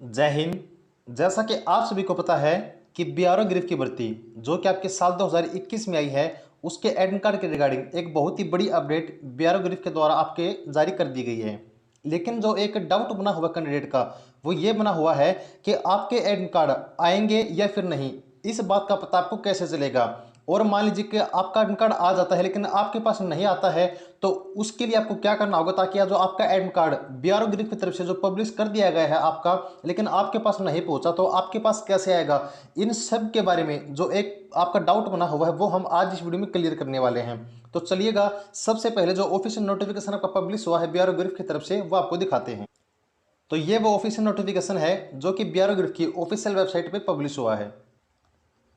जय हिंद। जैसा कि आप सभी को पता है कि बीआरओ गिरफ्त की भर्ती जो कि आपके साल 2021 में आई है, उसके एडमिट कार्ड के रिगार्डिंग एक बहुत ही बड़ी अपडेट बीआरओ गिरफ्त के द्वारा आपके जारी कर दी गई है। लेकिन जो एक डाउट बना हुआ कैंडिडेट का वो ये बना हुआ है कि आपके एडमिट कार्ड आएंगे या फिर नहीं। इस बात का पता आपको कैसे चलेगा? और मान लीजिए कि आपका एडमिट कार्ड आ जाता है लेकिन आपके पास नहीं आता है, तो उसके लिए आपको क्या करना होगा ताकि जो आपका एडमिट कार्ड बीआरओ गिरफ्त की तरफ से जो पब्लिश कर दिया गया है आपका, लेकिन आपके पास नहीं पहुंचा, तो आपके पास कैसे आएगा? इन सब के बारे में जो एक आपका डाउट बना हुआ है वो हम आज इस वीडियो में क्लियर करने वाले हैं। तो चलिएगा, सबसे पहले जो ऑफिशियल नोटिफिकेशन आपका पब्लिश हुआ है बीआरओ गिरफ्त की तरफ से वो आपको दिखाते हैं। तो ये वो ऑफिशियल नोटिफिकेशन है जो कि बीआरओ गिरफ्त की ऑफिशियल वेबसाइट पे पब्लिश हुआ है।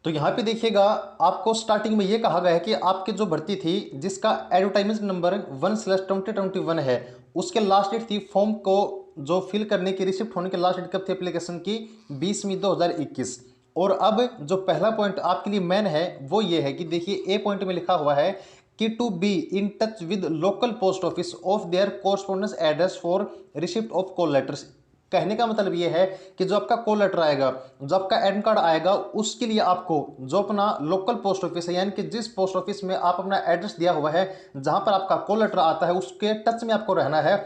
तो यहाँ पे देखिएगा, आपको स्टार्टिंग में ये कहा गया है कि आपकी जो भर्ती थी जिसका एडवर्टाइजमेंट नंबर 1/2021 है, उसके लास्ट डेट थी फॉर्म को जो फिल करने की, रिसिप्ट होने की लास्ट डेट कब थी एप्लीकेशन की? 20 मई 2021। और अब जो पहला पॉइंट आपके लिए मेन है वो ये है कि देखिए, ए पॉइंट में लिखा हुआ है कि to be in touch with local post office of their correspondence address for receipt of call letters. कहने का मतलब ये है कि जो आपका कॉल लेटर आएगा, जो आपका एडमिट कार्ड आएगा, उसके लिए आपको जो अपना लोकल पोस्ट ऑफिस है, यानी कि जिस पोस्ट ऑफिस में आप अपना एड्रेस दिया हुआ है, जहां पर आपका कॉल लेटर आता है, उसके टच में आपको रहना है।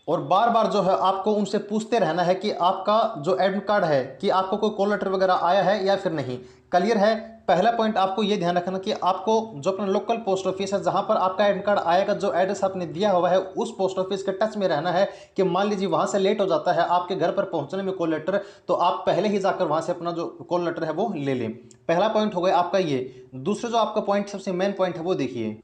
और बार बार जो है आपको उनसे पूछते रहना है कि आपका जो एडमिट कार्ड है कि आपको कोई कॉल लेटर वगैरह आया है या फिर नहीं। क्लियर है? पहला पॉइंट आपको ये ध्यान रखना कि आपको जो अपना लोकल पोस्ट ऑफिस है जहां पर आपका एडमिट कार्ड आएगा, जो एड्रेस आपने दिया हुआ है, उस पोस्ट ऑफिस के टच में रहना है। कि मान लीजिए वहां से लेट हो जाता है आपके घर पर पहुंचने में कॉल लेटर, तो आप पहले ही जाकर वहां से अपना जो कॉल लेटर है वो ले लें। पहला पॉइंट हो गया आपका ये। दूसरा जो आपका पॉइंट सबसे मेन पॉइंट है वो देखिए,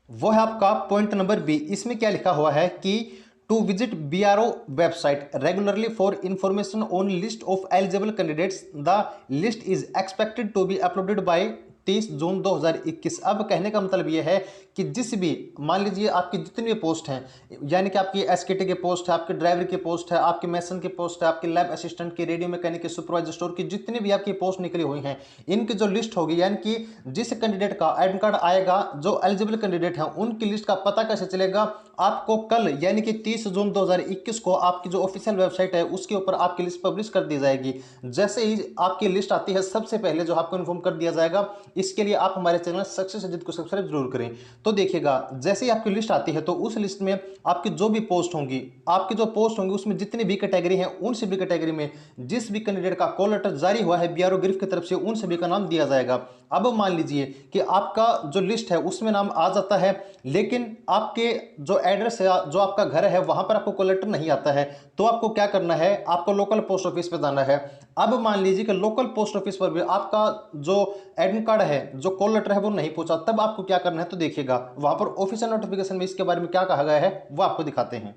वो है आपका पॉइंट नंबर बी। इसमें क्या लिखा हुआ है कि to visit BRO website regularly for information on list of eligible candidates, the list is expected to be uploaded by 30 June 2021। अब कहने का मतलब यह है कि जिस भी, मान लीजिए आपकी जितनी भी पोस्ट हैं, यानी कि आपकी एसकेटी के पोस्ट है, आपके ड्राइवर की पोस्ट है, आपके मैसन की पोस्ट है, आपके लैब असिस्टेंट की, रेडियो मैकेनिक की, सुपरवाइजर स्टोर की, जितनी भी आपकी पोस्ट निकली हुई हैं, इनकी जो लिस्ट होगी, यानी कि जिस कैंडिडेट का एडमिट कार्ड आएगा, जो एलिजिबल कैंडिडेट हैं, उनकी लिस्ट का पता कैसे चलेगा? आपको कल यानी कि 30 जून 2021 को आपकी जो ऑफिशियल वेबसाइट है उसके ऊपर आपकी लिस्ट पब्लिश कर दी जाएगी। जैसे ही आपकी लिस्ट आती है सबसे पहले जो आपको इन्फॉर्म कर दिया जाएगा। इसके लिए आप हमारे चैनल सक्सेस अजीत को सब्सक्राइब जरूर करें। तो देखिएगा, जैसे ही आपकी लिस्ट आती है तो उस लिस्ट में आपकी जो भी पोस्ट होंगी, आपकी जो पोस्ट होंगी उसमें जितनी भी कैटेगरी है, उन सभी कैटेगरी में जिस भी कैंडिडेट का कॉल लेटर जारी हुआ है बीआरओ गिरफ्त की तरफ से, उन सभी का नाम दिया जाएगा। अब मान लीजिए कि आपका जो लिस्ट है उसमें नाम आ जाता है, लेकिन आपके जो एड्रेस है, जो आपका घर है, वहां पर आपको कॉल लेटर नहीं आता है, तो आपको क्या करना है? आपको लोकल पोस्ट ऑफिस पे जाना है। अब मान लीजिए कि लोकल पोस्ट ऑफिस पर भी आपका जो एडमिट कार्ड है, जो कॉल लेटर है वो नहीं पहुंचा, तब आपको क्या करना है? तो देखिएगा, वहां पर ऑफिशियल नोटिफिकेशन में इसके बारे में क्या कहा गया है वो आपको दिखाते हैं।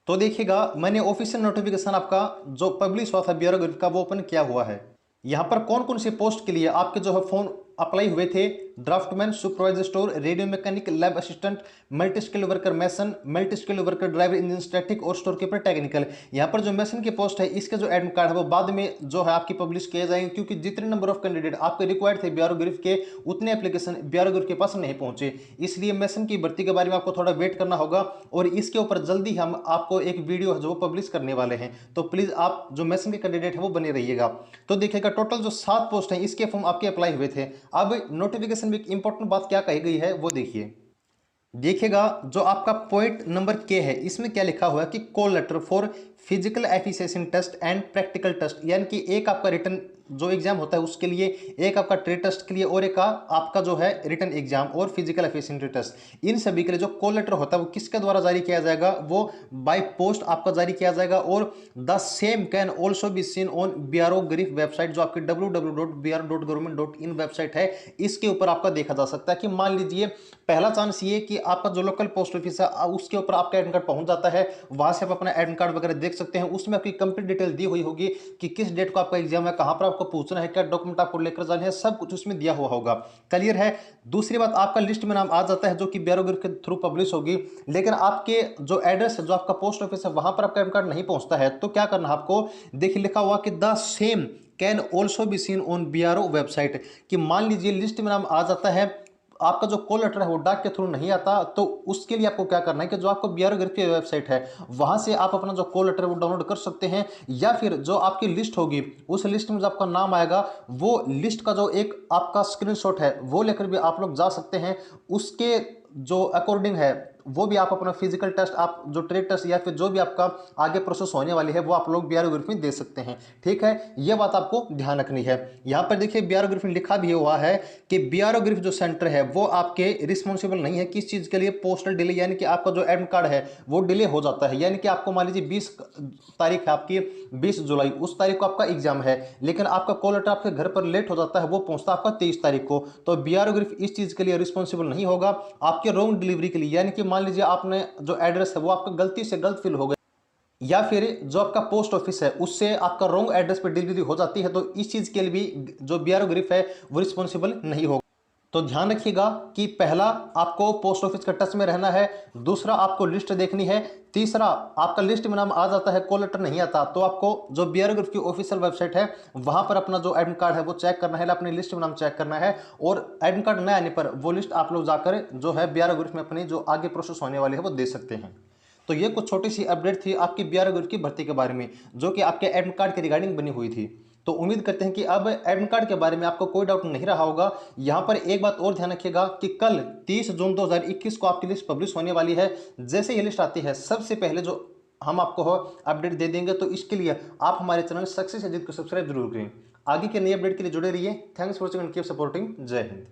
तो देखिएगा, मैंने ऑफिशियल नोटिफिकेशन आपका जो पब्लिश हुआ था बीआरओ गिरफ्त का वो ओपन किया हुआ है। यहाँ पर कौन कौन सी पोस्ट के लिए आपके जो है फोन अप्लाई हुए थे? Draftsman, supervisor store, radio mechanic, lab assistant, multi skill worker mason, multi skill worker driver engine static और स्टोर कीपर टेक्निकल। यहाँ पर जो मैसन की पोस्ट है इसके जो एडमिट कार्ड है वो बाद में जो है आपकी पब्लिश किए जाएंगे, क्योंकि जितने नंबर ऑफ कैंडिडेट आपके रिक्वायर्ड थे बीआरओ गिरफ्त के, उतने एप्लीकेशन बीआरओ गिरफ्त के पास नहीं पहुंचे। इसलिए मैसन की भर्ती के बारे में आपको थोड़ा वेट करना होगा और इसके ऊपर जल्दी हम आपको एक वीडियो जो पब्लिश करने वाले हैं। तो प्लीज आप जो मैसन के कैंडिडेट है वो बने रहिएगा। तो देखिएगा, टोटल जो 7 पोस्ट हैं इसके फॉर्म आपके अप्लाई हुए थे। अब नोटिफिकेशन में एक इंपॉर्टेंट बात क्या कही गई है वो देखिए। देखिएगा, जो आपका पॉइंट नंबर के है इसमें क्या लिखा हुआ है कि call letter for physical efficiency test and practical test, यानी कि एक आपका रिटर्न जो एग्जाम होता है उसके लिए, एक आपका ट्रेड टेस्ट के लिए, और एक आपका जो है रिटर्न एग्जाम और फिजिकल एफिशिएंसी टेस्ट। इन सभी के लिए जो कॉल लेटर होता है वो किसके द्वारा जारी किया जाएगा? वो बाय पोस्ट आपका जारी किया जाएगा। और the same can also be seen on BRO गिरफ्त वेबसाइट, जो आपकी www.bro.government.in वेबसाइट है, इसके ऊपर आपका देखा जा सकता है। कि मान लीजिए, पहला चांस ये कि आपका जो लोकल पोस्ट ऑफिस है उसके ऊपर आपका एडमिट कार्ड पहुंच जाता है, वहां से आप अपना एडमिट कार्ड वगैरह देख सकते हैं। उसमें आपकी कंप्लीट डिटेल दी हुई होगी कि किस डेट को आपका एग्जाम है, कहां पर आपको पूछना है, क्या डॉक्यूमेंट आपको लेकर जाने हैं, सब कुछ उसमें दिया हुआ होगा। क्लियर है? दूसरी बात, आपका लिस्ट में नाम आ जाता है जो कि बीआरओ गिरफ्त के थ्रू पब्लिश होगी, लेकिन आपके जो एड्रेस है, जो आपका पोस्ट ऑफिस है, वहां पर आपका एडमिट कार्ड नहीं पहुंचता है, तो क्या करना है आपको? देखिए, लिखा हुआ कि the same can also be seen on BRO website. कि मान लीजिए लिस्ट में नाम आ जाता है आपका जो कॉल लेटर है वो डाक के थ्रू नहीं आता, तो उसके लिए आपको क्या करना है कि जो आपको बीआरओ गिरफ्त की वेबसाइट है वहां से आप अपना जो कॉल लेटर है वो डाउनलोड कर सकते हैं, या फिर जो आपकी लिस्ट होगी उस लिस्ट में जो आपका नाम आएगा वो लिस्ट का जो एक आपका स्क्रीनशॉट है वो लेकर भी आप लोग जा सकते हैं। उसके जो अकॉर्डिंग है वो भी आप अपना फिजिकल टेस्ट, आप जो ट्रेड टेस्ट या फिर जो भी आपका आगे प्रोसेस होने वाली है वो आप लोग बीआरओ ग्रुप में दे सकते हैं। ठीक है, ये बात आपको ध्यान रखनी है। यहाँ पर देखिए बीआरओ ग्रुप में लिखा भी हुआ है कि बीआरओ ग्रुप जो सेंटर है वो आपके रिस्पॉन्सिबल नहीं है किस चीज़ के लिए, पोस्टल डिले, यानी कि आपका जो एडमिट कार्ड है वो डिले हो जाता है। यानी कि आपको मान लीजिए 20 तारीख है आपकी, 20 जुलाई, उस तारीख को आपका एग्जाम है, लेकिन आपका कॉल लेटर आपके घर पर लेट हो जाता है, वो पहुंचता आपका 23 तारीख को, तो बीआरओ ग्रुप इस चीज़ के लिए रिस्पॉन्सिबल नहीं होगा आपके रॉन्ग डिलीवरी के लिए। यानी कि मान लीजिए आपने जो एड्रेस है वो आपका गलती से गलत फिल हो गया, या फिर जो आपका पोस्ट ऑफिस है उससे आपका रॉन्ग एड्रेस पर डिलीवरी हो जाती है, तो इस चीज़ के लिए भी जो बीआरओ ग्रुप है वो रिस्पॉन्सिबल नहीं होगा। तो ध्यान रखिएगा कि पहला आपको पोस्ट ऑफिस के टच में रहना है, दूसरा आपको लिस्ट देखनी है, तीसरा आपका लिस्ट में नाम आ जाता है कॉल लेटर नहीं आता तो आपको जो बीआरओ ग्रुप की ऑफिशियल वेबसाइट है वहां पर अपना जो एडमिट कार्ड है वो चेक करना है, अपनी लिस्ट में नाम चेक करना है, और एडमिट कार्ड न आने पर वो लिस्ट आप लोग जाकर जो है बीआरओ ग्रुप में अपनी जो आगे प्रोसेस होने वाली है वो दे सकते हैं। तो ये कुछ छोटी सी अपडेट थी आपकी बीआरओ ग्रुप की भर्ती के बारे में जो कि आपके एडमिट कार्ड के रिगार्डिंग बनी हुई थी। तो उम्मीद करते हैं कि अब एडमिट कार्ड के बारे में आपको कोई डाउट नहीं रहा होगा। यहाँ पर एक बात और ध्यान रखिएगा कि कल 30 जून 2021 को आपकी लिस्ट पब्लिश होने वाली है। जैसे ये लिस्ट आती है सबसे पहले जो हम आपको अपडेट दे देंगे, तो इसके लिए आप हमारे चैनल सक्सेस अजीत को सब्सक्राइब जरूर करें। आगे के नई अपडेट के लिए जुड़े रहिए। Thanks for watching and keep supporting. जय हिंद।